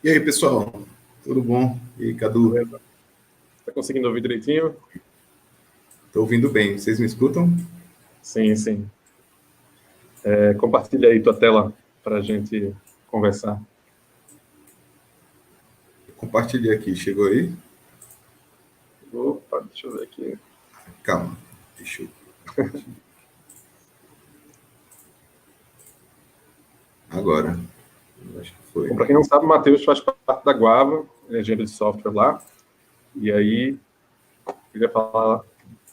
E aí, pessoal? Tudo bom? E aí, Cadu? Beleza. Tá conseguindo ouvir direitinho? Estou ouvindo bem. Vocês me escutam? Sim, sim. Compartilha aí tua tela para a gente conversar. Compartilhei aqui. Chegou aí? Opa, deixa eu ver aqui. Calma. Deixa eu... Agora. Eu acho que foi. Bom, para quem não sabe, o Matheus faz parte da Guava, é engenheiro de software lá. E aí, eu queria falar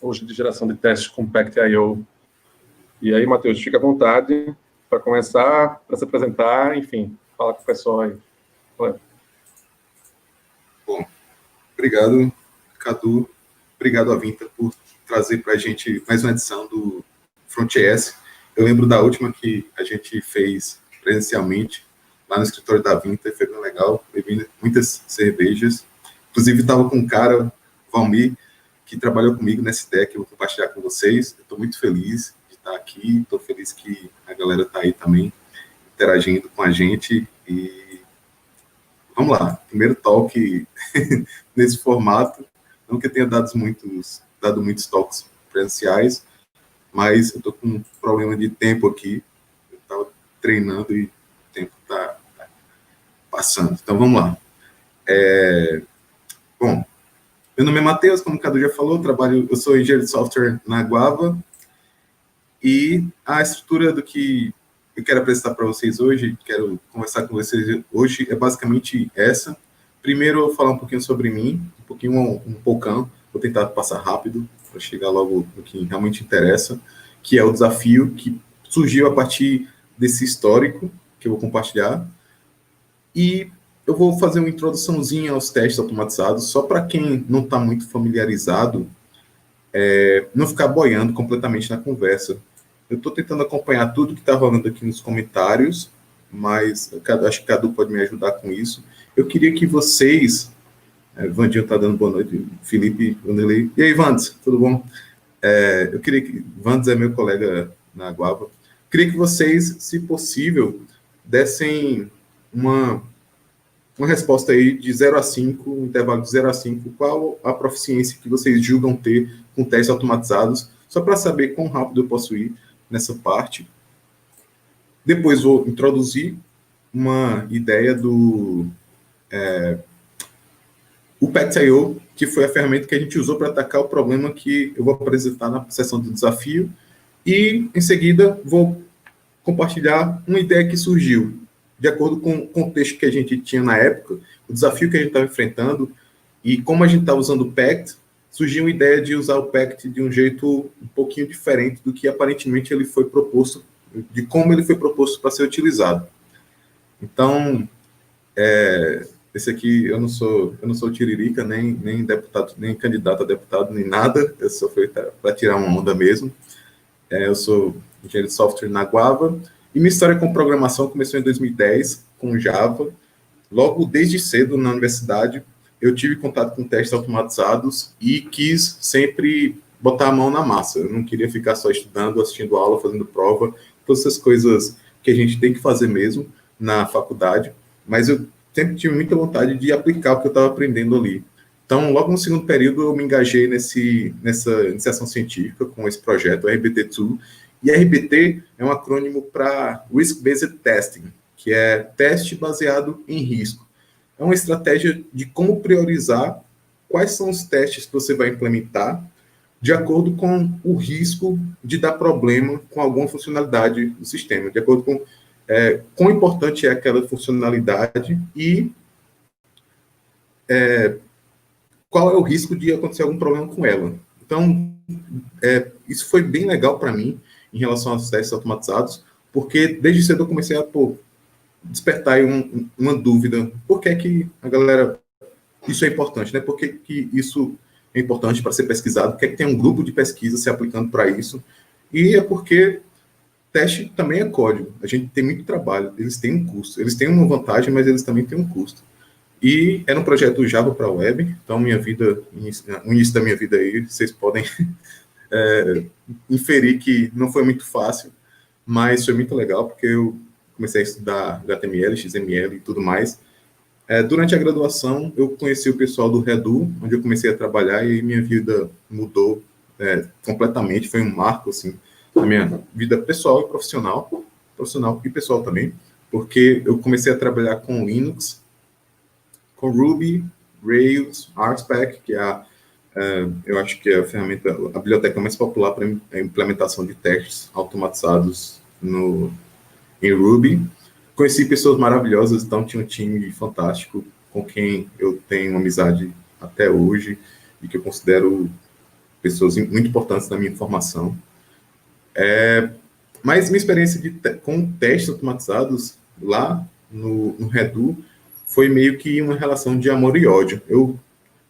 hoje de geração de testes com Pact.io. E aí, Matheus, fica à vontade para começar, para se apresentar, enfim, fala com o pessoal aí. Bom, obrigado, Cadu. Obrigado, Avinta, por trazer para a gente mais uma edição do FrontES. Eu lembro da última que a gente fez presencialmente, lá no escritório da Avinta, e foi bem legal. Bebi muitas cervejas. Inclusive, estava com um cara, Valmir, que trabalhou comigo nessa ideia que eu vou compartilhar com vocês. Estou muito feliz de estar aqui. Estou feliz que a galera está aí também interagindo com a gente. E vamos lá. Primeiro talk nesse formato. Não que eu tenha dado muitos talks presenciais, mas eu estou com um problema de tempo aqui. Eu estava treinando e o tempo está passando. Então, vamos lá. Bom, meu nome é Matheus, como o Cadu já falou, eu sou engenheiro de software na Guava, e a estrutura do que eu quero apresentar para vocês hoje, quero conversar com vocês hoje, é basicamente essa. Primeiro, eu vou falar um pouquinho sobre mim, um poucão, vou tentar passar rápido, para chegar logo no que realmente interessa, que é o desafio que surgiu a partir desse histórico, que eu vou compartilhar, e eu vou fazer uma introduçãozinha aos testes automatizados, só para quem não está muito familiarizado, não ficar boiando completamente na conversa. Eu estou tentando acompanhar tudo que está rolando aqui nos comentários, mas acho que Cadu pode me ajudar com isso. Eu queria que vocês... Vandinho está dando boa noite, Felipe, Vanderlei. E aí, Vandes, tudo bom? Eu queria que... Vandes é meu colega na Guava. Queria que vocês, se possível, dessem uma resposta aí de 0 a 5, um intervalo de 0 a 5, qual a proficiência que vocês julgam ter com testes automatizados, só para saber quão rápido eu posso ir nessa parte. Depois vou introduzir uma ideia do o Pact.io, que foi a ferramenta que a gente usou para atacar o problema que eu vou apresentar na sessão do desafio, e em seguida vou compartilhar uma ideia que surgiu de acordo com o contexto que a gente tinha na época, o desafio que a gente estava enfrentando, e como a gente estava usando o Pact, surgiu a ideia de usar o Pact de um jeito um pouquinho diferente do que aparentemente ele foi proposto, de como ele foi proposto para ser utilizado. Então, esse aqui, eu não sou tiririca, nem deputado, nem candidato a deputado, nem nada, eu só fui para tirar uma onda mesmo. Eu sou engenheiro de software na Guava, e minha história com programação começou em 2010, com Java. Logo desde cedo, na universidade, eu tive contato com testes automatizados e quis sempre botar a mão na massa. Eu não queria ficar só estudando, assistindo aula, fazendo prova, todas essas coisas que a gente tem que fazer mesmo na faculdade, mas eu sempre tive muita vontade de aplicar o que eu estava aprendendo ali. Então, logo no segundo período, eu me engajei nessa iniciação científica com esse projeto, o RBT2, e RBT é um acrônimo para Risk-Based Testing, que é teste baseado em risco. É uma estratégia de como priorizar quais são os testes que você vai implementar de acordo com o risco de dar problema com alguma funcionalidade do sistema, de acordo com quão importante é aquela funcionalidade e qual é o risco de acontecer algum problema com ela. Então, isso foi bem legal para mim em relação aos testes automatizados, porque desde cedo eu comecei a despertar aí uma dúvida. Por que a galera... Isso é importante, né? Por que isso é importante para ser pesquisado? Por que tem um grupo de pesquisa se aplicando para isso? E é porque teste também é código. A gente tem muito trabalho, eles têm um custo. Eles têm uma vantagem, mas eles também têm um custo. E era um projeto Java para web, então no início da minha vida aí, vocês podem inferir que não foi muito fácil, mas foi muito legal, porque eu comecei a estudar HTML, XML e tudo mais, Durante a graduação, eu conheci o pessoal do Redu, onde eu comecei a trabalhar e minha vida mudou completamente. Foi um marco, assim, na minha vida pessoal e profissional e pessoal também, porque eu comecei a trabalhar com Linux, com Ruby, Rails, RSpec, que eu acho que é a biblioteca mais popular para a implementação de testes automatizados em Ruby. Conheci pessoas maravilhosas, então tinha um time fantástico com quem eu tenho uma amizade até hoje e que eu considero pessoas muito importantes na minha formação. Mas minha experiência com testes automatizados lá no Redu foi meio que uma relação de amor e ódio.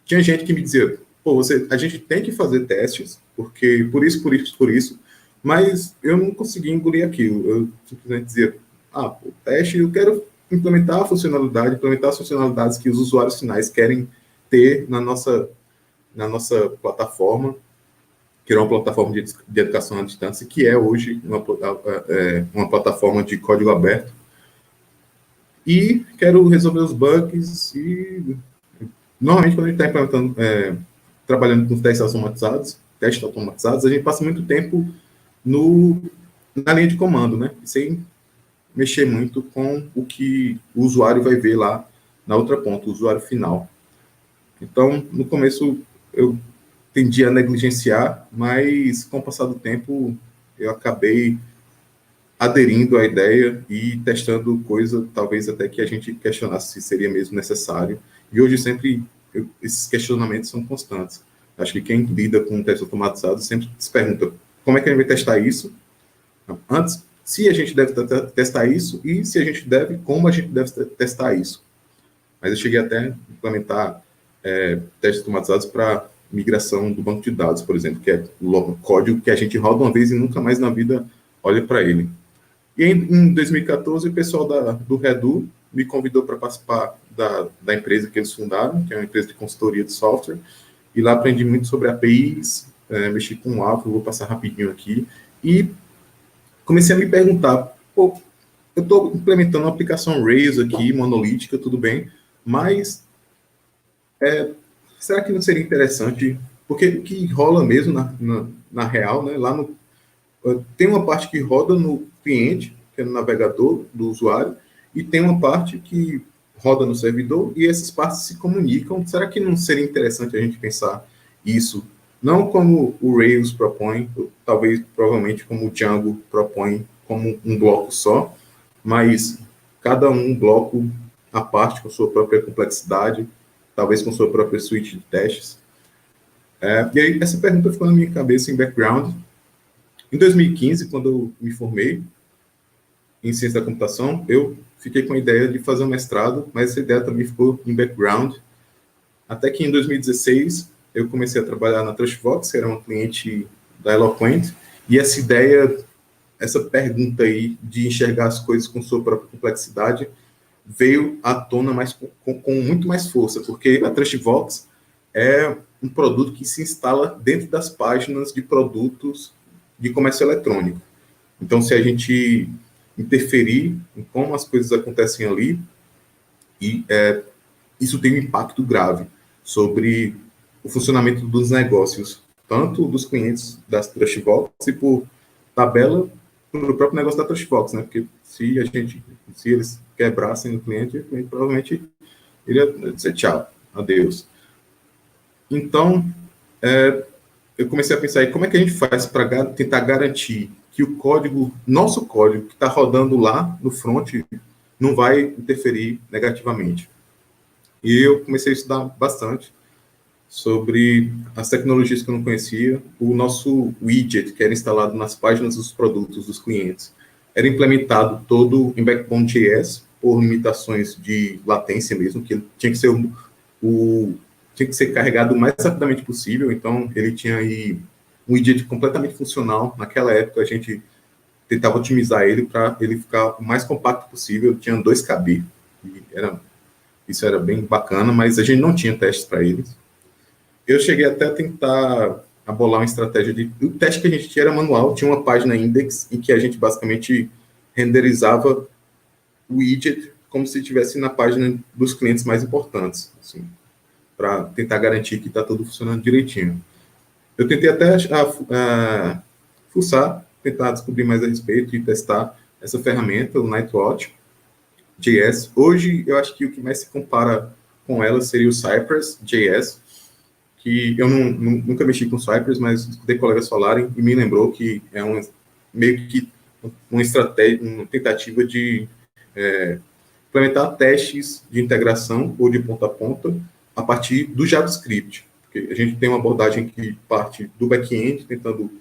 Tinha gente que me dizia, pô, a gente tem que fazer testes, porque por isso, mas eu não conseguia engolir aquilo. Eu simplesmente dizia, o teste, eu quero implementar as funcionalidades que os usuários finais querem ter na nossa plataforma, que é uma plataforma de educação à distância, que é hoje uma plataforma de código aberto. E quero resolver os bugs e, normalmente, quando a gente está implementando, trabalhando com testes automatizados, a gente passa muito tempo na linha de comando, né? Sem mexer muito com o que o usuário vai ver lá na outra ponta, o usuário final. Então, no começo, eu tendia a negligenciar, mas com o passar do tempo, eu acabei aderindo à ideia e testando coisa, talvez até que a gente questionasse se seria mesmo necessário. E hoje esses questionamentos são constantes. Acho que quem lida com testes automatizados sempre se pergunta como é que a gente vai testar isso? Antes, se a gente deve testar isso e se a gente deve, como a gente deve testar isso. Mas eu cheguei até a implementar testes automatizados para migração do banco de dados, por exemplo, que é o código que a gente roda uma vez e nunca mais na vida olha para ele. E em 2014, o pessoal do Redu me convidou para participar da empresa que eles fundaram, que é uma empresa de consultoria de software, e lá aprendi muito sobre APIs, mexi com o Alpha, vou passar rapidinho aqui, e comecei a me perguntar, pô, eu estou implementando uma aplicação Rails aqui, monolítica, tudo bem, mas será que não seria interessante? Porque o que rola mesmo na real, né, tem uma parte que roda no cliente, que é no navegador do usuário, e tem uma parte que roda no servidor, e essas partes se comunicam. Será que não seria interessante a gente pensar isso, não como o Rails propõe, provavelmente como o Django propõe, como um bloco só, mas cada um bloco à parte, com sua própria complexidade, talvez com sua própria suite de testes? E aí, essa pergunta ficou na minha cabeça em background. Em 2015, quando eu me formei em ciência da computação, eu fiquei com a ideia de fazer um mestrado, mas essa ideia também ficou em background, até que em 2016 eu comecei a trabalhar na Trustvox, que era uma cliente da Eloquent, e essa pergunta aí de enxergar as coisas com sua própria complexidade veio à tona com muito mais força, porque a Trustvox é um produto que se instala dentro das páginas de produtos de comércio eletrônico. Então, se a gente interferir em como as coisas acontecem ali, isso tem um impacto grave sobre o funcionamento dos negócios, tanto dos clientes das Trustvox e, por tabela, para o próprio negócio da Trustvox, né? Porque se eles quebrassem o cliente provavelmente iria dizer tchau, adeus. Então, eu comecei a pensar aí, como é que a gente faz para tentar garantir que nosso código que está rodando lá no front, não vai interferir negativamente. E eu comecei a estudar bastante sobre as tecnologias que eu não conhecia. O nosso widget, que era instalado nas páginas dos produtos dos clientes, era implementado todo em Backbone.js, por limitações de latência mesmo, que tinha que ser tinha que ser carregado o mais rapidamente possível. Então, ele tinha aí um widget completamente funcional. Naquela época, a gente tentava otimizar ele para ele ficar o mais compacto possível. Tinha 2 KB. Isso era bem bacana, mas a gente não tinha testes para eles. Eu cheguei até a tentar bolar uma estratégia o teste que a gente tinha era manual, tinha uma página index em que a gente basicamente renderizava o widget como se estivesse na página dos clientes mais importantes, assim, para tentar garantir que está tudo funcionando direitinho. Eu tentei até fuçar, tentar descobrir mais a respeito e testar essa ferramenta, o Nightwatch JS. Hoje, eu acho que o que mais se compara com ela seria o Cypress JS, que eu nunca mexi com Cypress, mas escutei colegas falarem e me lembrou que é meio que uma estratégia, uma tentativa de implementar testes de integração ou de ponta a ponta a partir do JavaScript. Porque a gente tem uma abordagem que parte do back-end, tentando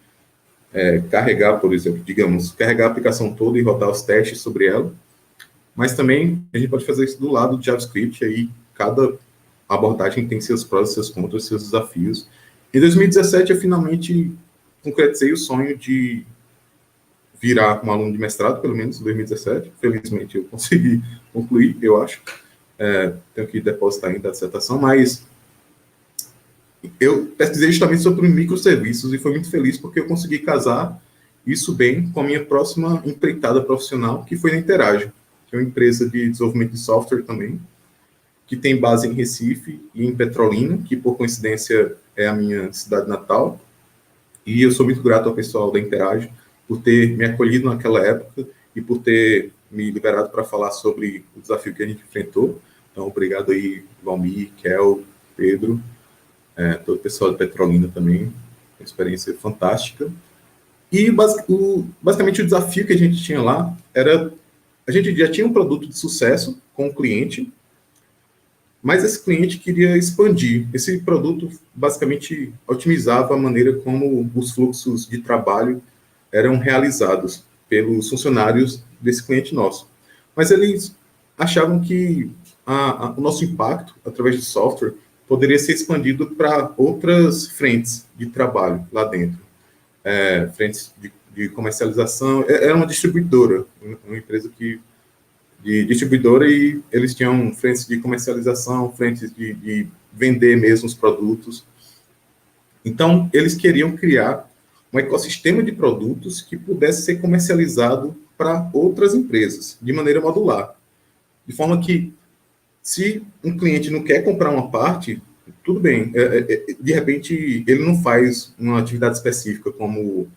carregar, por exemplo, digamos, carregar a aplicação toda e rodar os testes sobre ela, mas também a gente pode fazer isso do lado do JavaScript, aí cada abordagem tem seus prós, seus contras, seus desafios. Em 2017, eu finalmente concretizei o sonho de virar um aluno de mestrado, pelo menos em 2017. Felizmente, eu consegui concluir, eu acho. Tenho que depositar ainda a dissertação, mas eu pesquisei justamente sobre microserviços e fui muito feliz porque eu consegui casar isso bem com a minha próxima empreitada profissional, que foi na Interage, que é uma empresa de desenvolvimento de software também, que tem base em Recife e em Petrolina, que por coincidência é a minha cidade natal. E eu sou muito grato ao pessoal da Interage por ter me acolhido naquela época e por ter me liberado para falar sobre o desafio que a gente enfrentou. Então, obrigado aí, Valmir, Kel, Pedro, todo o pessoal de Petrolina também, uma experiência fantástica. E, basicamente, o desafio que a gente tinha lá era... A gente já tinha um produto de sucesso com o cliente, mas esse cliente queria expandir. Esse produto, basicamente, otimizava a maneira como os fluxos de trabalho eram realizados pelos funcionários desse cliente nosso. Mas eles achavam que o nosso impacto, através de software, poderia ser expandido para outras frentes de trabalho lá dentro. Frentes de comercialização. Era uma distribuidora, uma empresa de distribuidora, e eles tinham frentes de comercialização, frentes de vender mesmo os produtos. Então, eles queriam criar um ecossistema de produtos que pudesse ser comercializado para outras empresas, de maneira modular. De forma que, se um cliente não quer comprar uma parte, tudo bem. De repente, ele não faz uma atividade específica, como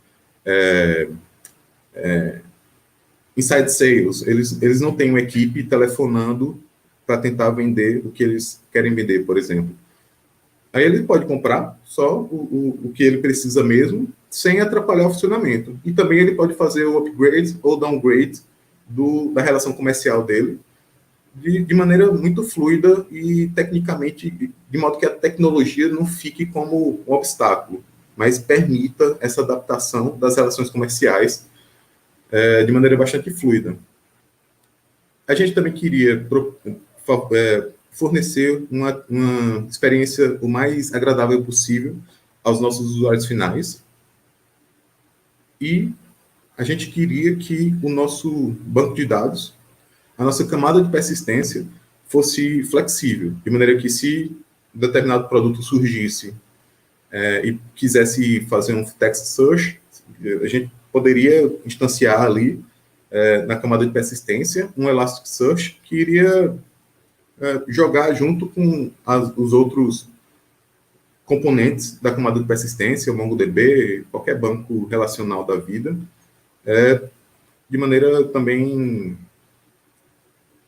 inside sales. Eles não têm uma equipe telefonando para tentar vender o que eles querem vender, por exemplo. Aí ele pode comprar só o que ele precisa mesmo, sem atrapalhar o funcionamento. E também ele pode fazer o upgrade ou downgrade da relação comercial dele de maneira muito fluida e tecnicamente, de modo que a tecnologia não fique como um obstáculo, mas permita essa adaptação das relações comerciais de maneira bastante fluida. A gente também queria fornecer uma experiência o mais agradável possível aos nossos usuários finais. E a gente queria que o nosso banco de dados, a nossa camada de persistência, fosse flexível, de maneira que, se determinado produto surgisse e quisesse fazer um text search, a gente poderia instanciar ali, na camada de persistência, um Elasticsearch que iria jogar junto com os outros componentes da camada de persistência, o MongoDB, qualquer banco relacional da vida, de maneira também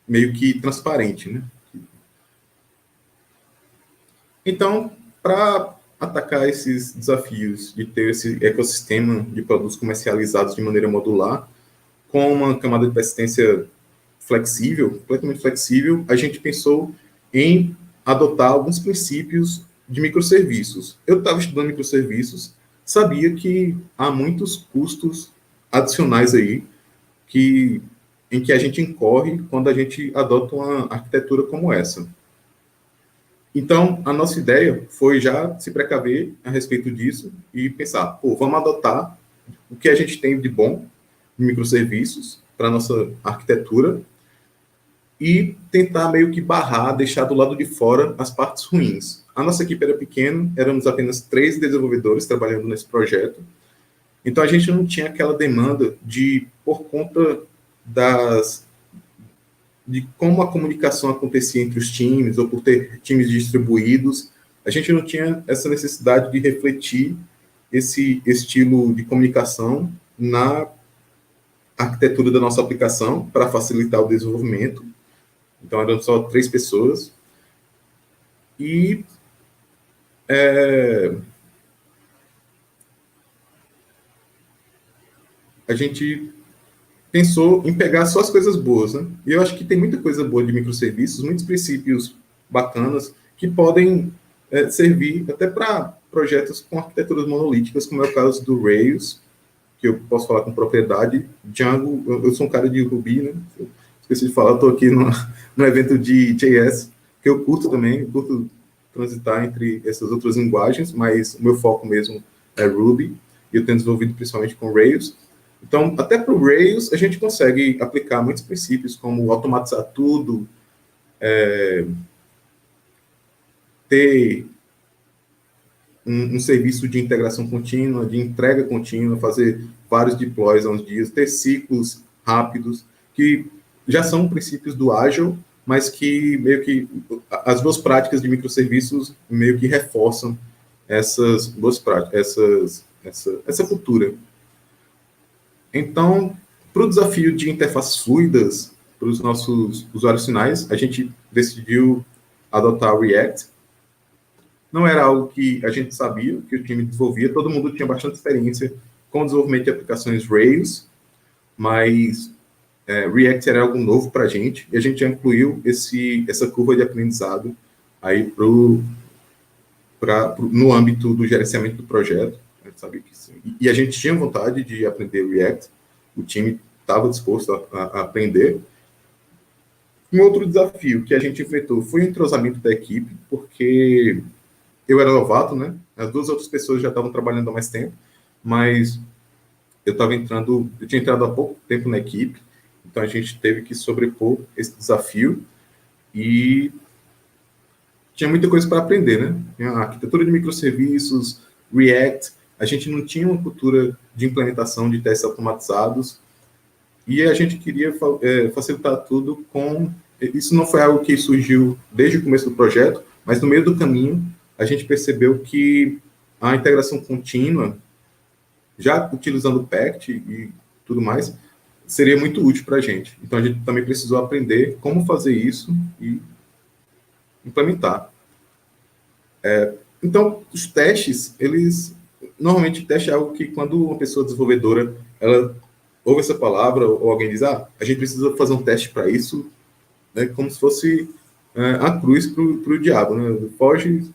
meio que transparente, né? Então, para atacar esses desafios de ter esse ecossistema de produtos comercializados de maneira modular, com uma camada de persistência flexível, completamente flexível, a gente pensou em adotar alguns princípios de microserviços. Eu estava estudando microserviços, sabia que há muitos custos adicionais aí em que a gente incorre quando a gente adota uma arquitetura como essa. Então, a nossa ideia foi já se precaver a respeito disso e pensar, vamos adotar o que a gente tem de bom em microserviços para a nossa arquitetura e tentar meio que barrar, deixar do lado de fora as partes ruins. A nossa equipe era pequena, éramos apenas 3 desenvolvedores trabalhando nesse projeto, então a gente não tinha aquela demanda de, por conta de como a comunicação acontecia entre os times, ou por ter times distribuídos, a gente não tinha essa necessidade de refletir esse estilo de comunicação na arquitetura da nossa aplicação para facilitar o desenvolvimento. Então, eram só 3 pessoas. E a gente pensou em pegar só as coisas boas, né? E eu acho que tem muita coisa boa de microserviços, muitos princípios bacanas que podem servir até para projetos com arquiteturas monolíticas, como é o caso do Rails, que eu posso falar com propriedade. Django, eu sou um cara de Ruby, né? Eu esqueci de falar, estou aqui no evento de JS, que eu curto também, eu curto transitar entre essas outras linguagens, mas o meu foco mesmo é Ruby, e eu tenho desenvolvido principalmente com Rails. Então, até para o Rails, a gente consegue aplicar muitos princípios, como automatizar tudo, ter um serviço de integração contínua, de entrega contínua, fazer vários deploys a uns dias, ter ciclos rápidos, que já são princípios do Agile, mas que meio que as boas práticas de microserviços meio que reforçam essas boas práticas, essa cultura. Então, para o desafio de interfaces fluidas para os nossos usuários finais, a gente decidiu adotar o React. Não era algo que a gente sabia, que o time desenvolvia, todo mundo tinha bastante experiência com o desenvolvimento de aplicações Rails, mas React era algo novo para a gente, e a gente já incluiu essa curva de aprendizado aí no âmbito do gerenciamento do projeto. A gente sabia que sim. E a gente tinha vontade de aprender React, o time estava disposto a aprender. Um outro desafio que a gente enfrentou foi o entrosamento da equipe, porque eu era novato, né? As 2 outras pessoas já estavam trabalhando há mais tempo, mas eu tinha entrado há pouco tempo na equipe, então a gente teve que sobrepor esse desafio e tinha muita coisa para aprender, né? A arquitetura de microserviços, React, a gente não tinha uma cultura de implementação de testes automatizados e a gente queria facilitar tudo com... Isso não foi algo que surgiu desde o começo do projeto, mas no meio do caminho a gente percebeu que a integração contínua, já utilizando o Pact e tudo mais, seria muito útil para a gente. Então, a gente também precisou aprender como fazer isso e implementar. Então, os testes, normalmente, teste é algo que, quando uma pessoa desenvolvedora, ela ouve essa palavra, ou alguém diz, a gente precisa fazer um teste para isso, né, como se fosse a cruz para o diabo, né? Foge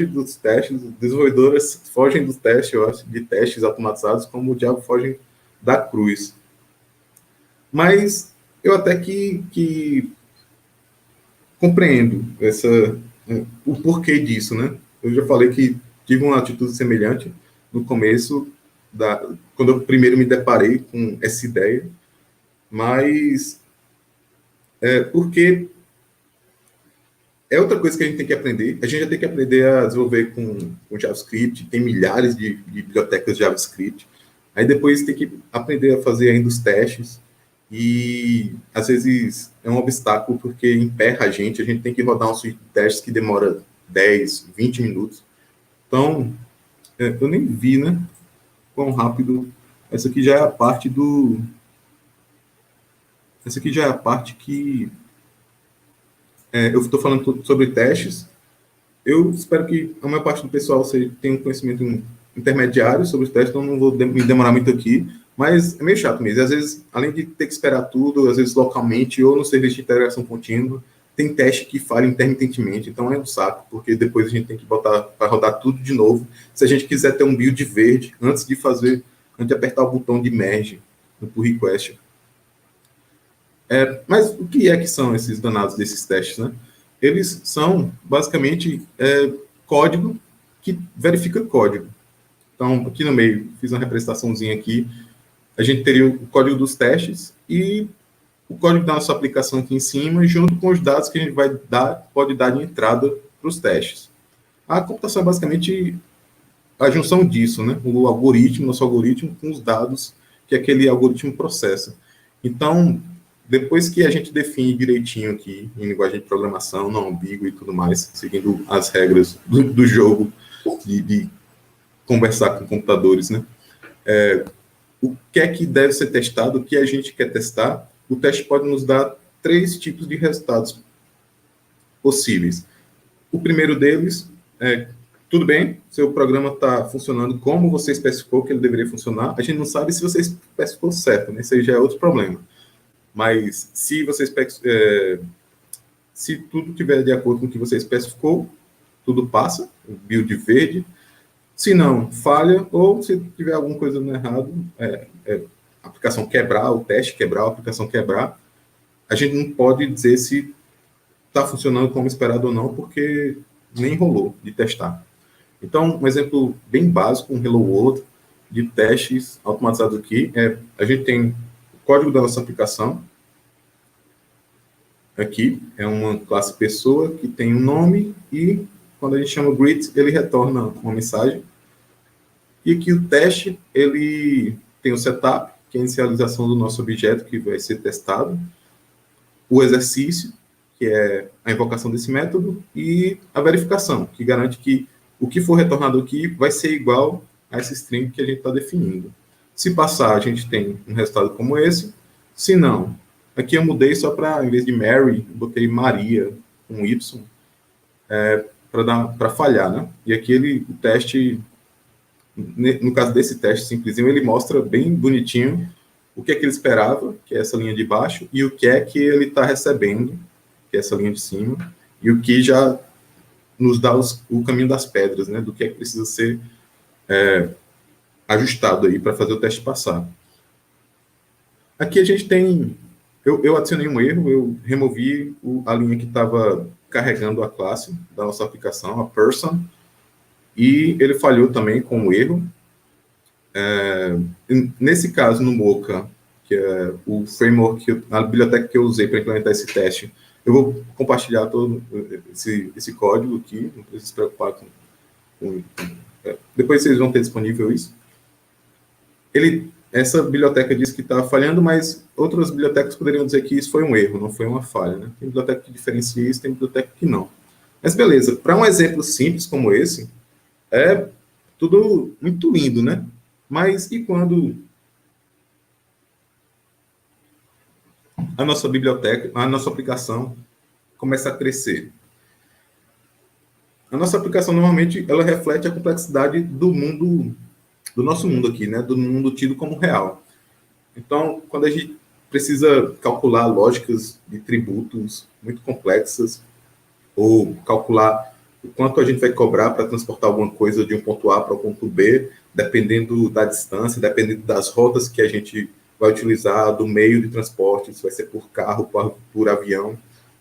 dos testes, desenvolvedoras fogem dos testes, eu acho, de testes automatizados, como o diabo foge da cruz. Mas eu até que compreendo o porquê disso, né? Eu já falei que tive uma atitude semelhante no começo, quando eu primeiro me deparei com essa ideia, mas porque é outra coisa que a gente tem que aprender. A gente já tem que aprender a desenvolver com JavaScript, tem milhares de bibliotecas de JavaScript. Aí depois tem que aprender a fazer ainda os testes, e às vezes é um obstáculo porque emperra a gente tem que rodar um suite de testes que demora 10, 20 minutos. Então, eu nem vi, né, quão rápido. Essa aqui já é a parte Essa aqui já é a parte que eu estou falando sobre testes. Eu espero que a maior parte do pessoal tenha um conhecimento intermediário sobre os testes, então não vou me demorar muito aqui, mas é meio chato mesmo. Às vezes, além de ter que esperar tudo, às vezes localmente ou no serviço de integração contínua, tem teste que falha intermitentemente, então é um saco, porque depois a gente tem que botar para rodar tudo de novo, se a gente quiser ter um build verde antes de apertar o botão de merge no pull request. Mas o que é que são esses danados desses testes, né? Eles são, basicamente, código que verifica código. Então, aqui no meio, fiz uma representaçãozinha aqui. A gente teria o código dos testes e o código da nossa aplicação aqui em cima, junto com os dados que a gente pode dar de entrada para os testes. A computação é basicamente a junção disso, né? O algoritmo, nosso algoritmo, com os dados que aquele algoritmo processa. Então, depois que a gente define direitinho aqui, em linguagem de programação, não ambígua e tudo mais, seguindo as regras do jogo de conversar com computadores, né? O que é que deve ser testado, o que a gente quer testar, o teste pode nos dar 3 tipos de resultados possíveis. O primeiro deles é, tudo bem, seu programa está funcionando como você especificou que ele deveria funcionar, a gente não sabe se você especificou certo, né? Isso aí já é outro problema. Mas se você se tudo estiver de acordo com o que você especificou, tudo passa, o build verde. Se não, falha, ou se tiver alguma coisa no errado, a aplicação quebrar, o teste quebrar, a aplicação quebrar, a gente não pode dizer se está funcionando como esperado ou não, porque nem rolou de testar. Então, um exemplo bem básico, um Hello World de testes automatizados aqui, a gente tem o código da nossa aplicação. Aqui é uma classe pessoa que tem um nome e quando a gente chama greet, ele retorna uma mensagem. E aqui o teste, ele tem o setup, que é a inicialização do nosso objeto que vai ser testado, o exercício, que é a invocação desse método, e a verificação, que garante que o que for retornado aqui vai ser igual a esse string que a gente está definindo. Se passar, a gente tem um resultado como esse. Se não, aqui eu mudei só para, em vez de Mary, botei Maria, com Y, para falhar, né? E aqui o teste, no caso desse teste simplesinho, ele mostra bem bonitinho o que é que ele esperava, que é essa linha de baixo, e o que é que ele está recebendo, que é essa linha de cima, e o que já nos dá o caminho das pedras, né, do que é que precisa ser ajustado aí para fazer o teste passar. Aqui a gente tem, eu adicionei um erro, eu removi a linha que estava carregando a classe da nossa aplicação, a person, e ele falhou também com o erro. Nesse caso, no Mocha, que é o framework, a biblioteca que eu usei para implementar esse teste, eu vou compartilhar todo esse código aqui, não precisa se preocupar com depois vocês vão ter disponível isso. Essa biblioteca diz que está falhando, mas outras bibliotecas poderiam dizer que isso foi um erro, não foi uma falha, né? Tem biblioteca que diferencia isso, tem biblioteca que não. Mas beleza, para um exemplo simples como esse, é tudo muito lindo, né? Mas e quando a nossa biblioteca, a nossa aplicação começa a crescer? A nossa aplicação, normalmente, ela reflete a complexidade do nosso mundo aqui, né? Do mundo tido como real. Então, quando a gente precisa calcular lógicas de tributos muito complexas, ou calcular o quanto a gente vai cobrar para transportar alguma coisa de um ponto A para o ponto B, dependendo da distância, dependendo das rotas que a gente vai utilizar, do meio de transporte, se vai ser por carro, por avião.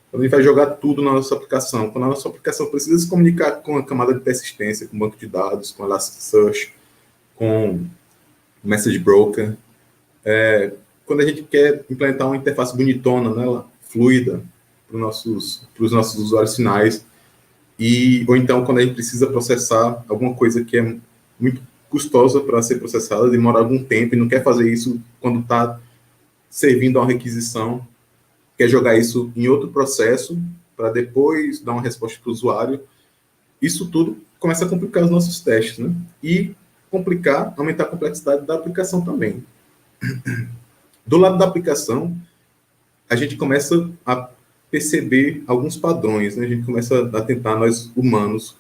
Então, a gente vai jogar tudo na nossa aplicação. Quando a nossa aplicação precisa se comunicar com a camada de persistência, com o banco de dados, com Elasticsearch, com Message Broker, quando a gente quer implementar uma interface bonitona, né, fluida, para os nossos usuários finais, ou então quando a gente precisa processar alguma coisa que é muito custosa para ser processada, demora algum tempo e não quer fazer isso quando está servindo a uma requisição, quer jogar isso em outro processo para depois dar uma resposta para o usuário, isso tudo começa a complicar os nossos testes, né? E aumentar a complexidade da aplicação também. Do lado da aplicação, a gente começa a perceber alguns padrões, né? A gente começa a tentar, nós humanos,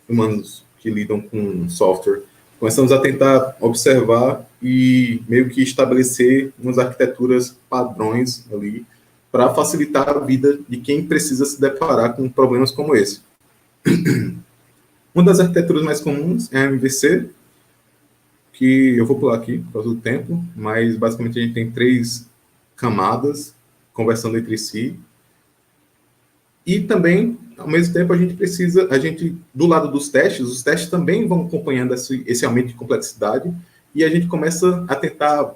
humanos que lidam com software, começamos a tentar observar e meio que estabelecer umas arquiteturas padrões ali para facilitar a vida de quem precisa se deparar com problemas como esse. Uma das arquiteturas mais comuns é a MVC, que eu vou pular aqui por causa do tempo, mas basicamente a gente tem 3 camadas conversando entre si. E também, ao mesmo tempo, do lado dos testes, os testes também vão acompanhando esse aumento de complexidade e a gente começa a tentar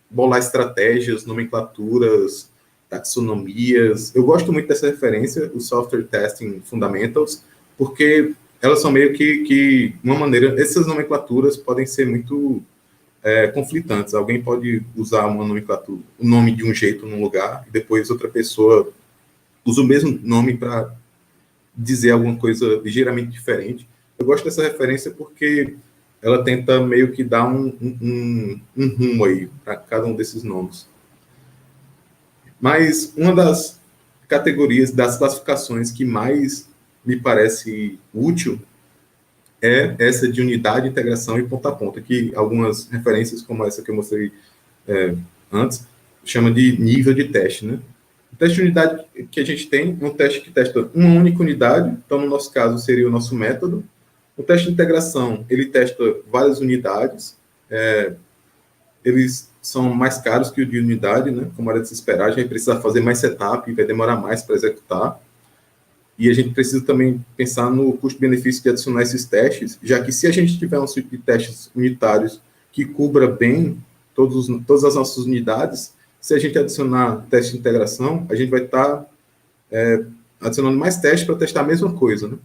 bolar estratégias, nomenclaturas, taxonomias. Eu gosto muito dessa referência, o Software Testing Fundamentals, porque elas são meio que uma maneira... Essas nomenclaturas podem ser muito conflitantes. Alguém pode usar uma nomenclatura, o nome de um jeito num lugar, e depois outra pessoa usa o mesmo nome para dizer alguma coisa ligeiramente diferente. Eu gosto dessa referência porque ela tenta meio que dar um rumo aí para cada um desses nomes. Mas uma das categorias, das classificações que mais me parece útil é essa de unidade, integração e ponta a ponta, que algumas referências, como essa que eu mostrei antes, chama de nível de teste, né? O teste de unidade que a gente tem é um teste que testa uma única unidade, então, no nosso caso, seria o nosso método. O teste de integração, ele testa várias unidades, eles são mais caros que o de unidade, né? Como era de se esperar, a gente precisa fazer mais setup, vai demorar mais para executar. E a gente precisa também pensar no custo-benefício de adicionar esses testes, já que se a gente tiver um suite de testes unitários que cubra bem todas as nossas unidades, se a gente adicionar teste de integração, a gente vai estar adicionando mais testes para testar a mesma coisa, né?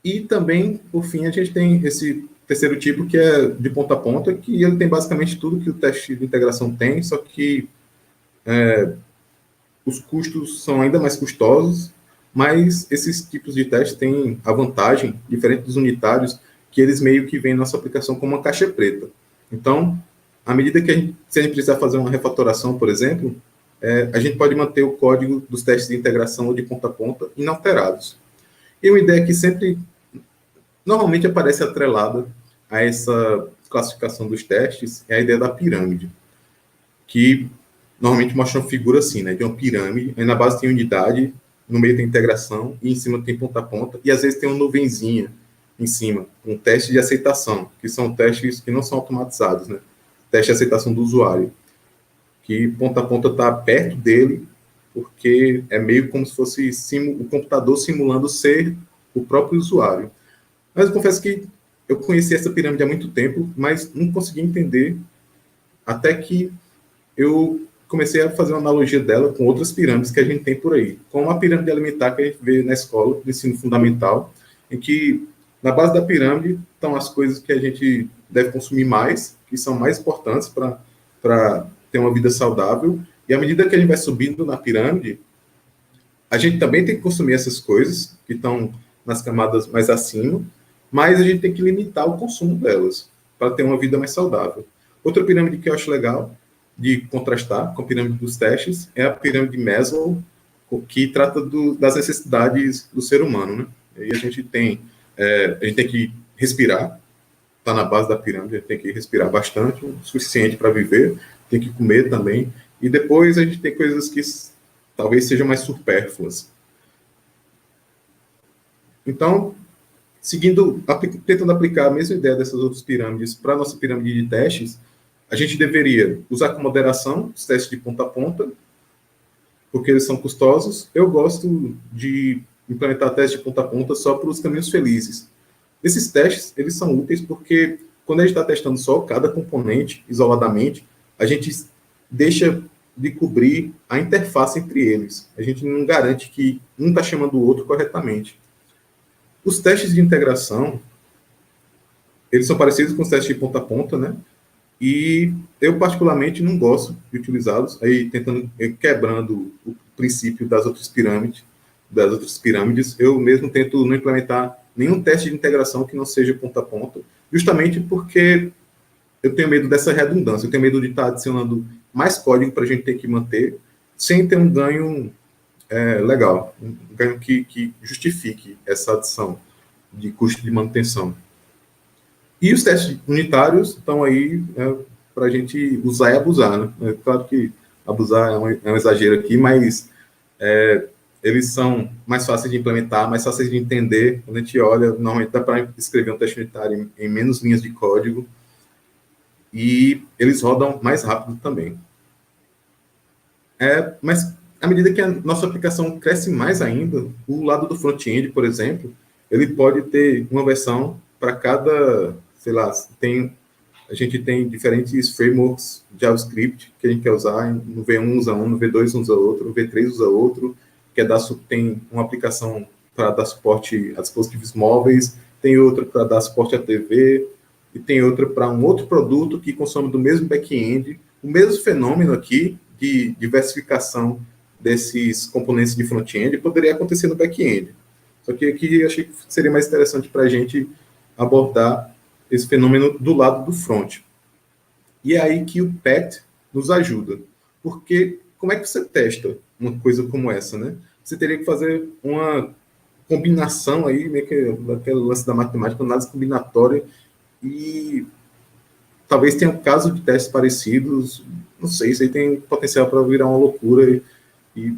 E também, por fim, a gente tem esse terceiro tipo, que é de ponta a ponta, que ele tem basicamente tudo que o teste de integração tem, só que os custos são ainda mais custosos, mas esses tipos de teste têm a vantagem, diferente dos unitários, que eles meio que veem nossa aplicação como uma caixa preta. Então, à medida que se a gente precisar fazer uma refatoração, por exemplo, a gente pode manter o código dos testes de integração ou de ponta a ponta inalterados. E uma ideia que sempre, normalmente aparece atrelada a essa classificação dos testes é a ideia da pirâmide, que normalmente mostra uma figura assim, né, de uma pirâmide, aí na base tem unidade, no meio tem integração, e em cima tem ponta a ponta, e às vezes tem uma nuvenzinha em cima, um teste de aceitação, que são testes que não são automatizados, né, teste de aceitação do usuário, que ponta a ponta está perto dele, porque é meio como se fosse o computador simulando ser o próprio usuário. Mas eu confesso que eu conheci essa pirâmide há muito tempo, mas não consegui entender até que eu comecei a fazer uma analogia dela com outras pirâmides que a gente tem por aí, como a pirâmide alimentar que a gente vê na escola, do ensino fundamental, em que na base da pirâmide estão as coisas que a gente deve consumir mais, que são mais importantes para ter uma vida saudável, e à medida que a gente vai subindo na pirâmide, a gente também tem que consumir essas coisas que estão nas camadas mais acima, mas a gente tem que limitar o consumo delas para ter uma vida mais saudável. Outra pirâmide que eu acho legal de contrastar com a pirâmide dos testes é a pirâmide de Maslow, que trata das necessidades do ser humano, né? E a gente tem que respirar, está na base da pirâmide, a gente tem que respirar bastante, o suficiente para viver, tem que comer também, e depois a gente tem coisas que talvez sejam mais supérfluas. Então, tentando aplicar a mesma ideia dessas outras pirâmides para a nossa pirâmide de testes, a gente deveria usar com moderação os testes de ponta a ponta, porque eles são custosos. Eu gosto de implementar testes de ponta a ponta só para os caminhos felizes. Esses testes, eles são úteis porque quando a gente está testando só cada componente isoladamente, a gente deixa de cobrir a interface entre eles. A gente não garante que um está chamando o outro corretamente. Os testes de integração, eles são parecidos com os testes de ponta a ponta, né? E eu, particularmente, não gosto de utilizá-los, aí quebrando o princípio das outras pirâmides, eu mesmo tento não implementar nenhum teste de integração que não seja ponta a ponta, justamente porque eu tenho medo dessa redundância, eu tenho medo de estar adicionando mais código para a gente ter que manter, sem ter um ganho legal, um ganho que justifique essa adição de custo de manutenção. E os testes unitários estão aí para a gente usar e abusar, né? É claro que abusar é um exagero aqui, mas eles são mais fáceis de implementar, mais fáceis de entender. Quando a gente olha, normalmente dá para escrever um teste unitário em menos linhas de código e eles rodam mais rápido também. Mas à medida que a nossa aplicação cresce mais ainda, o lado do front-end, por exemplo, ele pode ter uma versão para cada, sei lá, a gente tem diferentes frameworks de JavaScript que a gente quer usar, no V1 usa um, no V2 usa outro, no V3 usa outro, tem uma aplicação para dar suporte a dispositivos móveis, tem outra para dar suporte à TV, e tem outra para um outro produto que consome do mesmo back-end, o mesmo fenômeno aqui de diversificação desses componentes de front-end poderia acontecer no back-end. Só que aqui eu achei que seria mais interessante para a gente abordar esse fenômeno do lado do front. E é aí que o PACT nos ajuda. Porque como é que você testa uma coisa como essa, né? Você teria que fazer uma combinação aí, meio que daquele lance da matemática, análise combinatória, e talvez tenha um caso de testes parecidos, não sei, isso aí tem potencial para virar uma loucura, e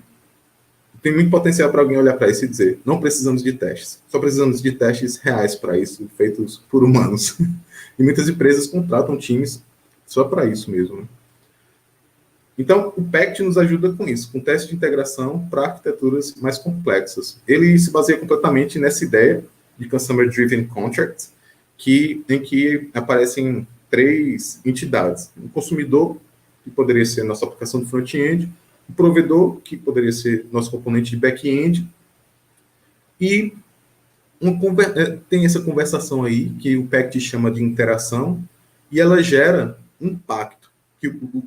tem muito potencial para alguém olhar para isso e dizer, não precisamos de testes, só precisamos de testes reais para isso, feitos por humanos. E muitas empresas contratam times só para isso mesmo, né? Então, o PACT nos ajuda com isso, com teste de integração para arquiteturas mais complexas. Ele se baseia completamente nessa ideia de Customer Driven Contract, em que aparecem 3 entidades. O consumidor, que poderia ser nossa aplicação de front-end, o provedor, que poderia ser nosso componente de back-end, e tem essa conversação aí, que o PACT chama de interação, e ela gera um pacto,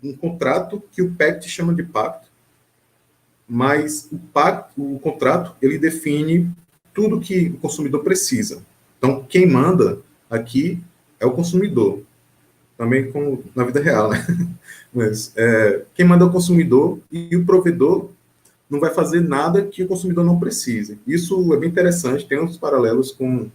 um contrato que o PACT chama de pacto, mas o contrato, ele define tudo que o consumidor precisa. Então, quem manda aqui é o consumidor, também como na vida real, né? Mas quem manda é o consumidor, e o provedor não vai fazer nada que o consumidor não precise. Isso é bem interessante, tem uns paralelos com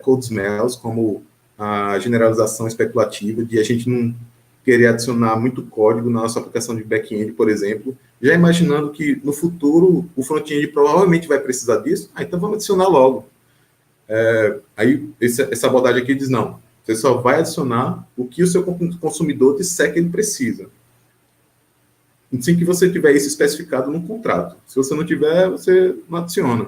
code smells, como a generalização especulativa, de a gente não querer adicionar muito código na nossa aplicação de back-end, por exemplo, já imaginando que no futuro o front-end provavelmente vai precisar disso, então vamos adicionar logo. Aí essa abordagem aqui diz, não, você só vai adicionar o que o seu consumidor disser que ele precisa. Assim que você tiver isso especificado no contrato. Se você não tiver, você não adiciona.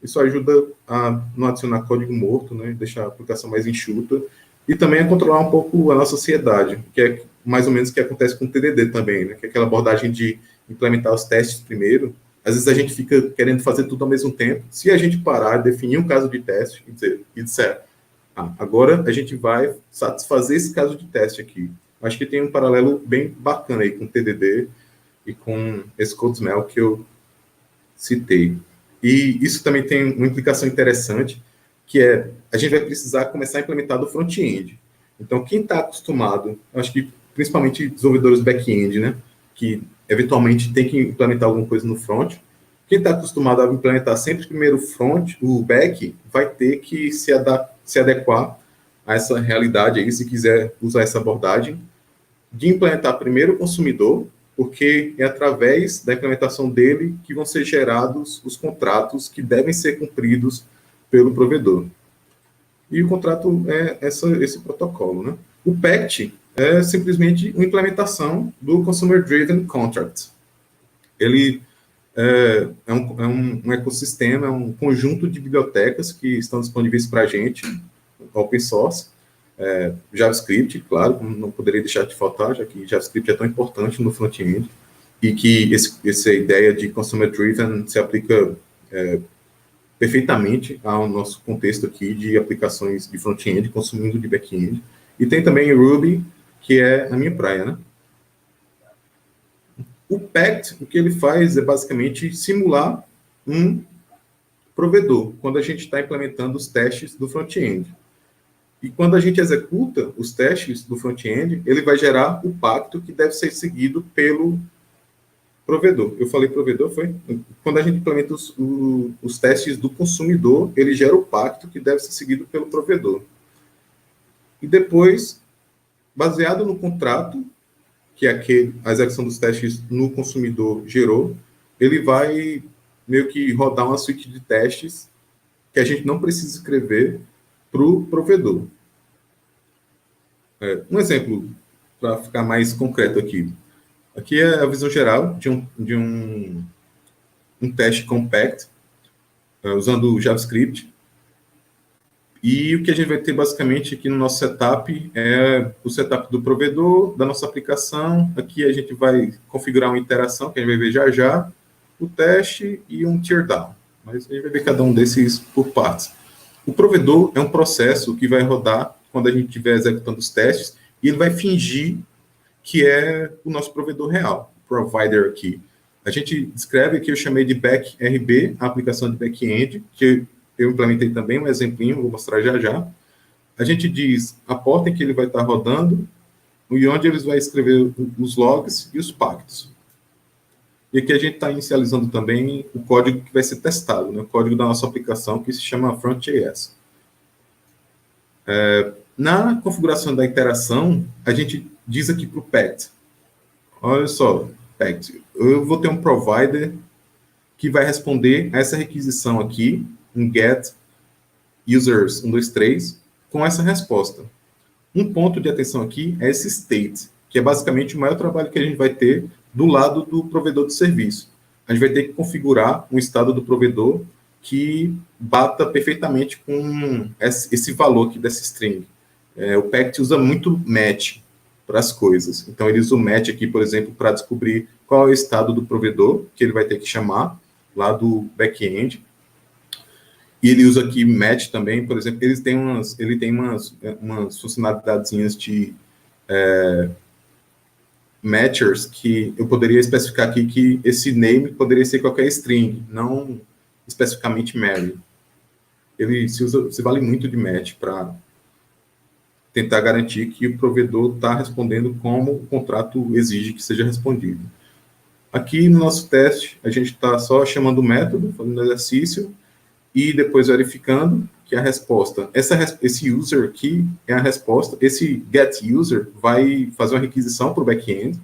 Isso ajuda a não adicionar código morto, né, deixar a aplicação mais enxuta, e também a controlar um pouco a nossa ansiedade, que é mais ou menos o que acontece com o TDD também, né, que é aquela abordagem de implementar os testes primeiro. Às vezes a gente fica querendo fazer tudo ao mesmo tempo. Se a gente parar, definir um caso de teste e disser, agora a gente vai satisfazer esse caso de teste aqui. Acho que tem um paralelo bem bacana aí com o TDD e com esse CodeSmell que eu citei. E isso também tem uma implicação interessante, que é, a gente vai precisar começar a implementar do front-end. Então, quem está acostumado, acho que principalmente desenvolvedores back-end, né, que eventualmente tem que implementar alguma coisa no front, quem está acostumado a implementar sempre primeiro o front, o back, vai ter que se adequar a essa realidade aí, se quiser usar essa abordagem, de implementar primeiro o consumidor, porque é através da implementação dele que vão ser gerados os contratos que devem ser cumpridos pelo provedor. E o contrato é esse protocolo, né? O PACT é simplesmente uma implementação do Consumer Driven Contract. Ele é um ecossistema, é um conjunto de bibliotecas que estão disponíveis para a gente, open source, JavaScript, claro, não poderia deixar de faltar, já que JavaScript é tão importante no front-end, e que essa ideia de Consumer Driven se aplica perfeitamente ao nosso contexto aqui de aplicações de front-end consumindo de back-end. E tem também o Ruby, que é a minha praia, né? O PACT, o que ele faz é basicamente simular um provedor, quando a gente está implementando os testes do front-end. E quando a gente executa os testes do front-end, ele vai gerar o pacto que deve ser seguido pelo provedor. Eu falei provedor, foi? Quando a gente implementa os testes do consumidor, ele gera o pacto que deve ser seguido pelo provedor. E depois, baseado no contrato, que é a execução dos testes no consumidor gerou, ele vai meio que rodar uma suite de testes que a gente não precisa escrever para o provedor. Um exemplo, para ficar mais concreto aqui. Aqui é a visão geral de um teste compact, usando o JavaScript. E o que a gente vai ter basicamente aqui no nosso setup é o setup do provedor, da nossa aplicação. Aqui a gente vai configurar uma interação, que a gente vai ver já já, o teste e um teardown. Mas a gente vai ver cada um desses por partes. O provedor é um processo que vai rodar quando a gente estiver executando os testes, e ele vai fingir que é o nosso provedor real, provider aqui. A gente descreve que eu chamei de BackRB, a aplicação de back-end, que eu implementei também um exemplinho, vou mostrar já já. A gente diz a porta em que ele vai estar rodando e onde eles vai escrever os logs e os pactos. E aqui a gente está inicializando também o código que vai ser testado, né? O código da nossa aplicação, que se chama Front.js. Na configuração da interação, a gente diz aqui para o PACT. Olha só, PACT, eu vou ter um provider que vai responder a essa requisição aqui, um get users 123, com essa resposta. Um ponto de atenção aqui é esse state, que é basicamente o maior trabalho que a gente vai ter do lado do provedor de serviço. A gente vai ter que configurar um estado do provedor que bata perfeitamente com esse valor aqui dessa string. O PACT usa muito match para as coisas. Então, ele usa o match aqui, por exemplo, para descobrir qual é o estado do provedor, que ele vai ter que chamar lá do back-end. E ele usa aqui match também, por exemplo, ele tem umas funcionalidades de matchers que eu poderia especificar aqui que esse name poderia ser qualquer string, não especificamente Mary. Ele se vale muito de match para tentar garantir que o provedor está respondendo como o contrato exige que seja respondido. Aqui no nosso teste, a gente está só chamando o método, fazendo exercício, e depois verificando que a resposta, esse user aqui é a resposta, esse get user vai fazer uma requisição para o back-end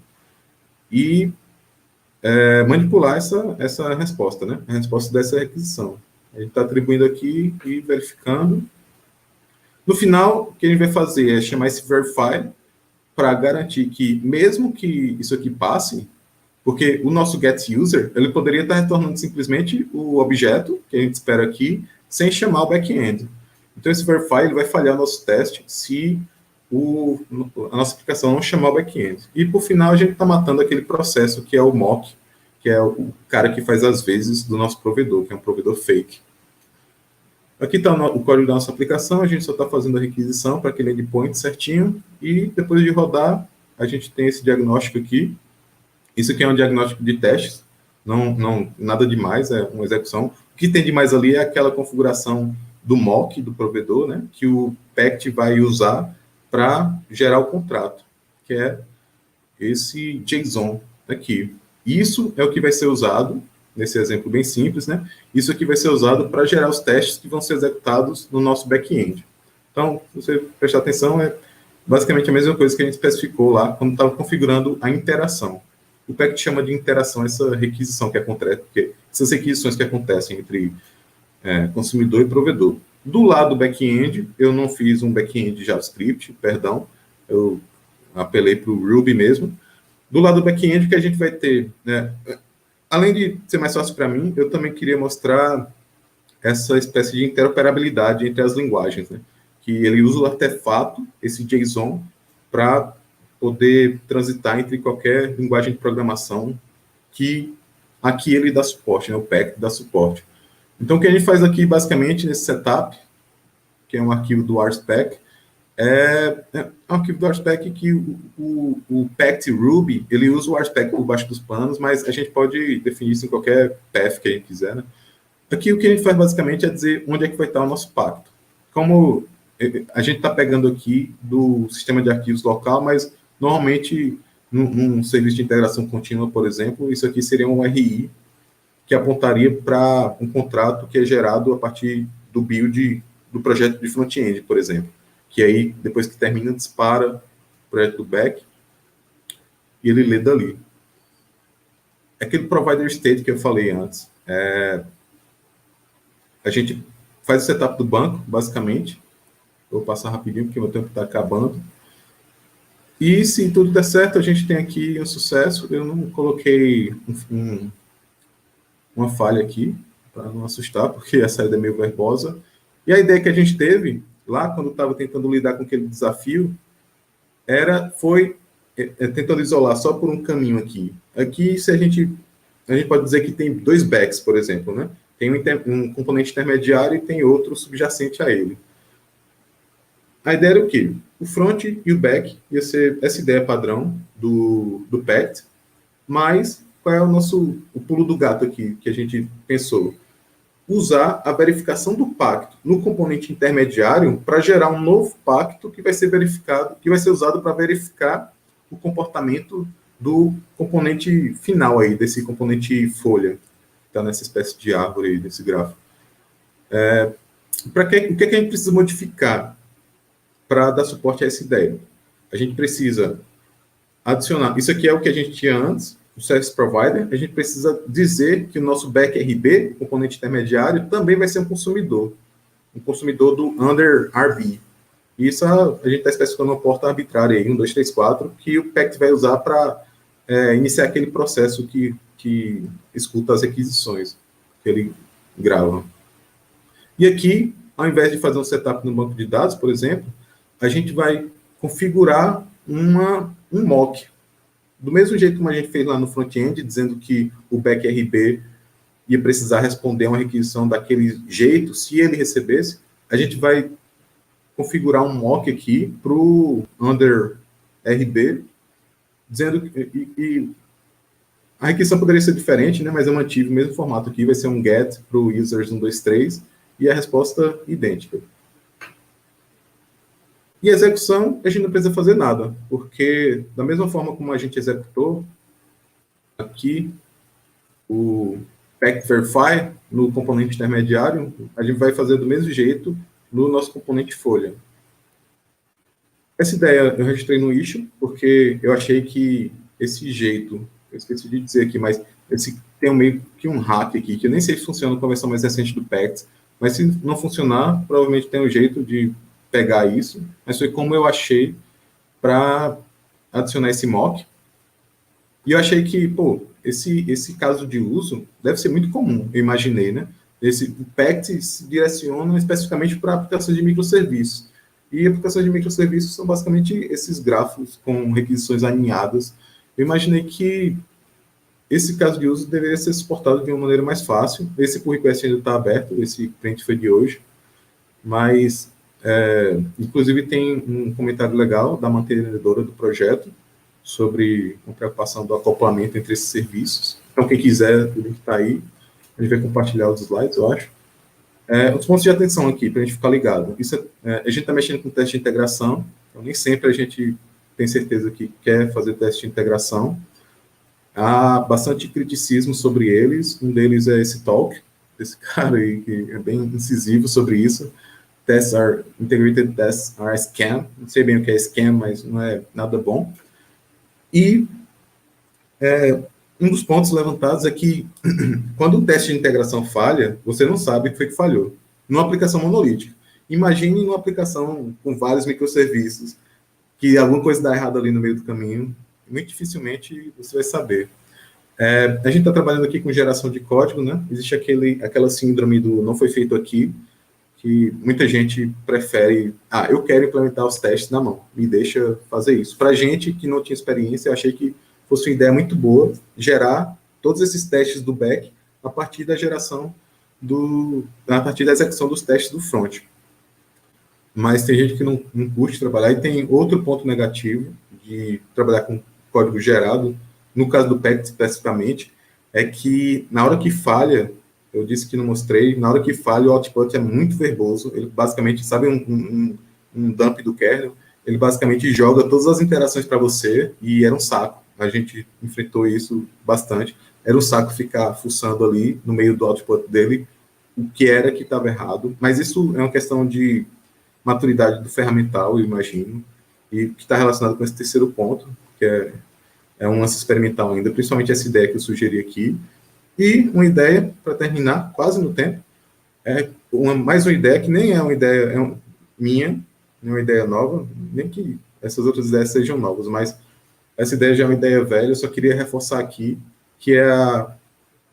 e manipular essa resposta, né? A resposta dessa requisição. A gente está atribuindo aqui e verificando. No final, o que a gente vai fazer é chamar esse verify para garantir que, mesmo que isso aqui passe, porque o nosso getUser, ele poderia estar retornando simplesmente o objeto, que a gente espera aqui, sem chamar o back-end. Então, esse verify ele vai falhar o nosso teste se a nossa aplicação não chamar o back-end. E, por final, a gente está matando aquele processo que é o mock, que é o cara que faz as vezes do nosso provedor, que é um provedor fake. Aqui está o código da nossa aplicação, a gente só está fazendo a requisição para aquele endpoint certinho, e depois de rodar, a gente tem esse diagnóstico aqui. Isso aqui é um diagnóstico de testes, não nada demais, é uma execução. O que tem de mais ali é aquela configuração do mock do provedor, né, que o PACT vai usar para gerar o contrato, que é esse JSON aqui. Isso é o que vai ser usado, nesse exemplo bem simples, né? Isso aqui vai ser usado para gerar os testes que vão ser executados no nosso back-end. Então, se você prestar atenção, é basicamente a mesma coisa que a gente especificou lá quando estava configurando a interação. O PACT chama de interação essa requisição que acontece, porque essas requisições que acontecem entre consumidor e provedor. Do lado back-end, eu não fiz um back-end JavaScript, perdão, eu apelei para o Ruby mesmo. Do lado back-end, que a gente vai ter, né, além de ser mais fácil para mim, eu também queria mostrar essa espécie de interoperabilidade entre as linguagens, né? Que ele usa o artefato, esse JSON, para poder transitar entre qualquer linguagem de programação que aqui ele dá suporte, né? O PACT dá suporte. Então, o que a gente faz aqui, basicamente, nesse setup, que é um arquivo do RSpec, é um arquivo do RSpec que o PACT Ruby, ele usa o RSpec por baixo dos panos, mas a gente pode definir isso em qualquer path que a gente quiser, né? Aqui o que a gente faz basicamente é dizer onde é que vai estar o nosso pacto. Como a gente está pegando aqui do sistema de arquivos local, mas normalmente num serviço de integração contínua, por exemplo, isso aqui seria um RI que apontaria para um contrato que é gerado a partir do build do projeto de front-end, por exemplo. Que aí, depois que termina, dispara o projeto do back e ele lê dali. Aquele provider state que eu falei antes. A gente faz o setup do banco, basicamente. Vou passar rapidinho, porque meu tempo está acabando. E se tudo der certo, a gente tem aqui um sucesso. Eu não coloquei uma falha aqui, para não assustar, porque a saída é meio verbosa. E a ideia que a gente teve lá, quando estava tentando lidar com aquele desafio, foi tentando isolar só por um caminho aqui. Aqui, a gente pode dizer que tem dois backs, por exemplo, né? Tem um componente intermediário e tem outro subjacente a ele. A ideia era o quê? O front e o back ia ser essa ideia padrão do PACT, mas qual é o pulo do gato aqui que a gente pensou? Usar a verificação do pacto no componente intermediário para gerar um novo pacto que vai ser verificado, que vai ser usado para verificar o comportamento do componente final aí, desse componente folha, que está nessa espécie de árvore aí, desse gráfico. O que a gente precisa modificar para dar suporte a essa ideia? A gente precisa adicionar, isso aqui é o que a gente tinha antes, o Service Provider, a gente precisa dizer que o nosso back RB, o componente intermediário, também vai ser um consumidor do under RB. E isso a gente está especificando uma porta arbitrária aí, 1, 2, 3, 4, que o PACT vai usar para iniciar aquele processo que escuta as requisições que ele grava. E aqui, ao invés de fazer um setup no banco de dados, por exemplo, a gente vai configurar um mock. Do mesmo jeito como a gente fez lá no front-end, dizendo que o back RB ia precisar responder a uma requisição daquele jeito, se ele recebesse, a gente vai configurar um mock aqui para o under RB, dizendo que a requisição poderia ser diferente, né, mas eu mantive o mesmo formato aqui, vai ser um get para o users 123 e a resposta idêntica. E a execução, a gente não precisa fazer nada, porque da mesma forma como a gente executou aqui o pact verify no componente intermediário, a gente vai fazer do mesmo jeito no nosso componente folha. Essa ideia eu registrei no issue, porque eu achei que esse jeito, eu esqueci de dizer aqui, mas tem meio que um hack aqui, que eu nem sei se funciona com a versão mais recente do pact, mas se não funcionar, provavelmente tem um jeito de pegar isso, mas foi como eu achei para adicionar esse mock. E eu achei que, esse caso de uso deve ser muito comum, eu imaginei, né? O PACT se direciona especificamente para aplicações de microserviços. E aplicações de microserviços são basicamente esses grafos com requisições alinhadas. Eu imaginei que esse caso de uso deveria ser suportado de uma maneira mais fácil. Esse pull request ainda está aberto, esse print foi de hoje, mas inclusive tem um comentário legal da mantenedora do projeto sobre a preocupação do acoplamento entre esses serviços. Então, quem quiser, o link está aí. A gente vai compartilhar os slides, eu acho. Os pontos de atenção aqui, para a gente ficar ligado. A gente está mexendo com teste de integração, então nem sempre a gente tem certeza que quer fazer teste de integração. Há bastante criticismo sobre eles. Um deles é esse talk, desse cara aí, que é bem incisivo sobre isso. Integrated tests are scam. Não sei bem o que é scam, mas não é nada bom. E um dos pontos levantados é que quando um teste de integração falha, você não sabe o que foi que falhou. Numa aplicação monolítica. Imagine numa aplicação com vários microserviços, que alguma coisa dá errado ali no meio do caminho, muito dificilmente você vai saber. A gente está trabalhando aqui com geração de código, né? Existe aquela síndrome do não foi feito aqui, que muita gente prefere, eu quero implementar os testes na mão, me deixa fazer isso. Para gente que não tinha experiência, eu achei que fosse uma ideia muito boa gerar todos esses testes do back a partir da a partir da execução dos testes do front. Mas tem gente que não curte trabalhar, e tem outro ponto negativo de trabalhar com código gerado, no caso do pact especificamente, é que na hora que falha, eu disse que não mostrei, na hora que falha o output é muito verboso, ele basicamente, sabe um dump do kernel, ele basicamente joga todas as interações para você, e era um saco, a gente enfrentou isso bastante, era um saco ficar fuçando ali, no meio do output dele, o que era que estava errado, mas isso é uma questão de maturidade do ferramental, eu imagino, e que está relacionado com esse terceiro ponto, que é um lance experimental ainda, principalmente essa ideia que eu sugeri aqui. E uma ideia, para terminar, quase no tempo, mais uma ideia que nem é uma ideia minha, não é uma ideia nova, nem que essas outras ideias sejam novas, mas essa ideia já é uma ideia velha, eu só queria reforçar aqui, que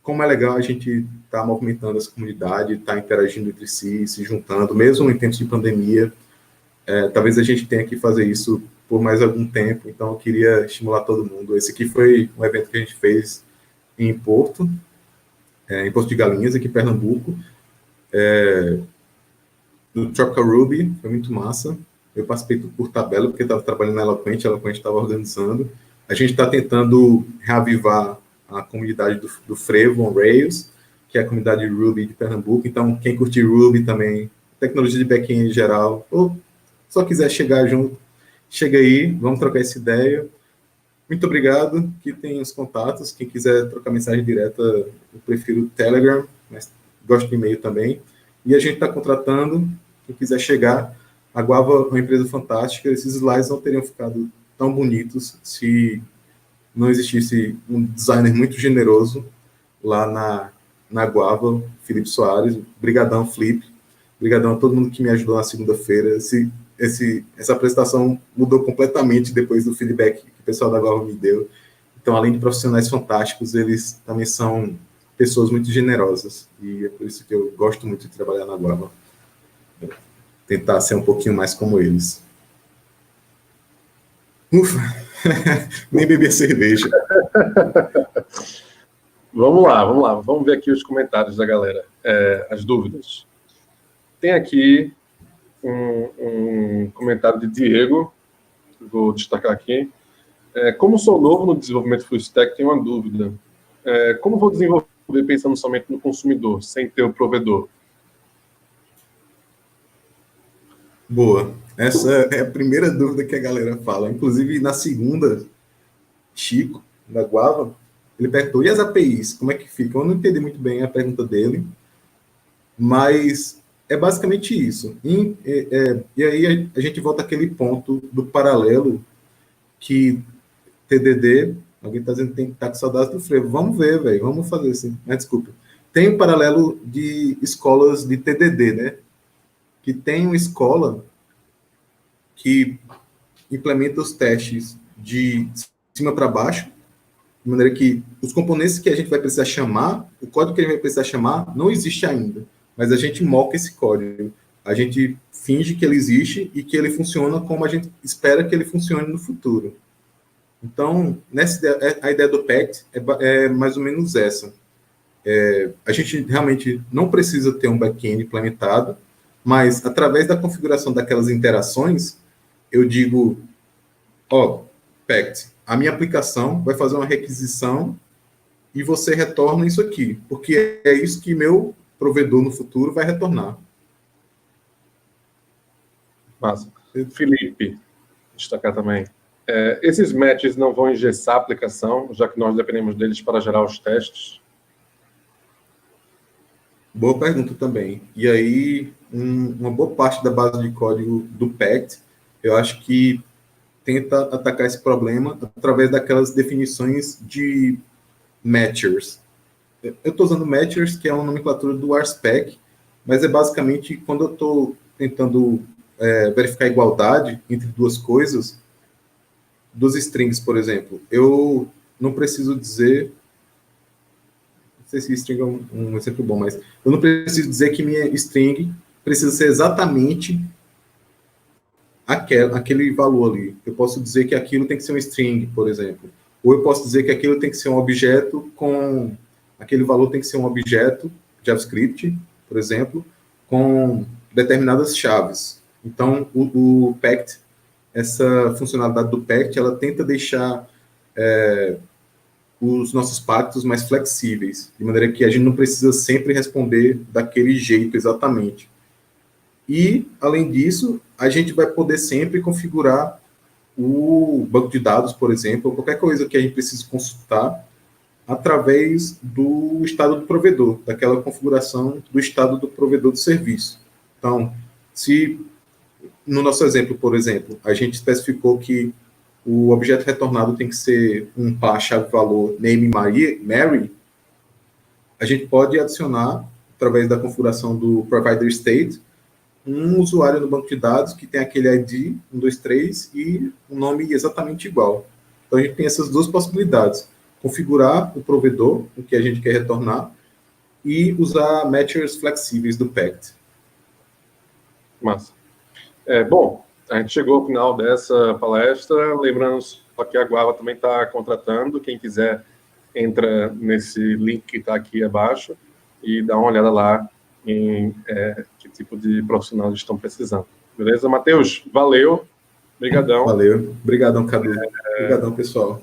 como é legal a gente estar movimentando essa comunidade, estar interagindo entre si, se juntando, mesmo em tempos de pandemia. Talvez a gente tenha que fazer isso por mais algum tempo, então eu queria estimular todo mundo. Esse aqui foi um evento que a gente fez em Porto de Galinhas, aqui em Pernambuco, do Tropical Ruby, foi muito massa. Eu participei por tabela, porque estava trabalhando na Eloquent, a Eloquent estava organizando. A gente está tentando reavivar a comunidade do Frevo on Rails, que é a comunidade Ruby de Pernambuco. Então, quem curtir Ruby também, tecnologia de back-end em geral, ou só quiser chegar junto, chega aí, vamos trocar essa ideia. Muito obrigado, que tem os contatos. Quem quiser trocar mensagem direta, eu prefiro o Telegram, mas gosto de e-mail também. E a gente está contratando, quem quiser chegar. A Guava é uma empresa fantástica, esses slides não teriam ficado tão bonitos se não existisse um designer muito generoso lá na Guava, Felipe Soares. Brigadão, Felipe. Brigadão a todo mundo que me ajudou na segunda-feira. Essa apresentação mudou completamente depois do feedback que o pessoal da Guava me deu. Então, além de profissionais fantásticos, eles também são pessoas muito generosas. E é por isso que eu gosto muito de trabalhar na Guava. Tentar ser um pouquinho mais como eles. Ufa! Nem beber cerveja. Vamos lá. Vamos ver aqui os comentários da galera, as dúvidas. Tem aqui um comentário de Diego, vou destacar aqui. Como sou novo no desenvolvimento full stack, tenho uma dúvida. Como vou desenvolver pensando somente no consumidor, sem ter o provedor? Boa. Essa é a primeira dúvida que a galera fala. Inclusive, na segunda, Chico, da Guava, ele perguntou, e as APIs, como é que fica? Eu não entendi muito bem a pergunta dele, mas é basicamente isso. E aí a gente volta àquele ponto do paralelo que TDD, alguém está dizendo que tem que estar com saudades do frevo. Vamos ver, velho, vamos fazer assim. Mas desculpa. Tem um paralelo de escolas de TDD, né? Que tem uma escola que implementa os testes de cima para baixo, de maneira que os componentes que a gente vai precisar chamar, o código que a gente vai precisar chamar, não existe ainda, mas a gente moca esse código. A gente finge que ele existe e que ele funciona como a gente espera que ele funcione no futuro. Então, a ideia do PACT é mais ou menos essa. A gente realmente não precisa ter um back-end implementado, mas através da configuração daquelas interações, eu digo, PACT, a minha aplicação vai fazer uma requisição e você retorna isso aqui, porque é isso que meu provedor no futuro vai retornar. Massa. Felipe, destacar também. Esses matches não vão engessar a aplicação, já que nós dependemos deles para gerar os testes? Boa pergunta também. E aí, uma boa parte da base de código do PACT, eu acho que tenta atacar esse problema através daquelas definições de matchers. Eu estou usando matchers, que é uma nomenclatura do RSpec, mas é basicamente quando eu estou tentando verificar a igualdade entre duas coisas, dos strings, por exemplo. Eu não preciso dizer... Não sei se string é um exemplo bom, mas eu não preciso dizer que minha string precisa ser exatamente aquele valor ali. Eu posso dizer que aquilo tem que ser um string, por exemplo. Ou eu posso dizer que aquilo tem que ser um objeto com... Aquele valor tem que ser um objeto JavaScript, por exemplo, com determinadas chaves. Então, o PACT, essa funcionalidade do PACT, ela tenta deixar os nossos pactos mais flexíveis, de maneira que a gente não precisa sempre responder daquele jeito exatamente. E, além disso, a gente vai poder sempre configurar o banco de dados, por exemplo, ou qualquer coisa que a gente precise consultar através do estado do provedor, daquela configuração do estado do provedor do serviço. Então, se no nosso exemplo, por exemplo, a gente especificou que o objeto retornado tem que ser um par chave-valor name Mary, a gente pode adicionar, através da configuração do provider state, um usuário no banco de dados que tem aquele ID 123 e um nome exatamente igual. Então, a gente tem essas duas possibilidades. Configurar o provedor, o que a gente quer retornar, e usar matchers flexíveis do PACT. Massa. Bom, a gente chegou ao final dessa palestra, lembrando só que a Guava também está contratando, quem quiser entra nesse link que está aqui abaixo e dá uma olhada lá em que tipo de profissional eles estão precisando. Beleza, Matheus? Valeu. Obrigadão. Valeu. Obrigadão, Cadu. Obrigadão, pessoal.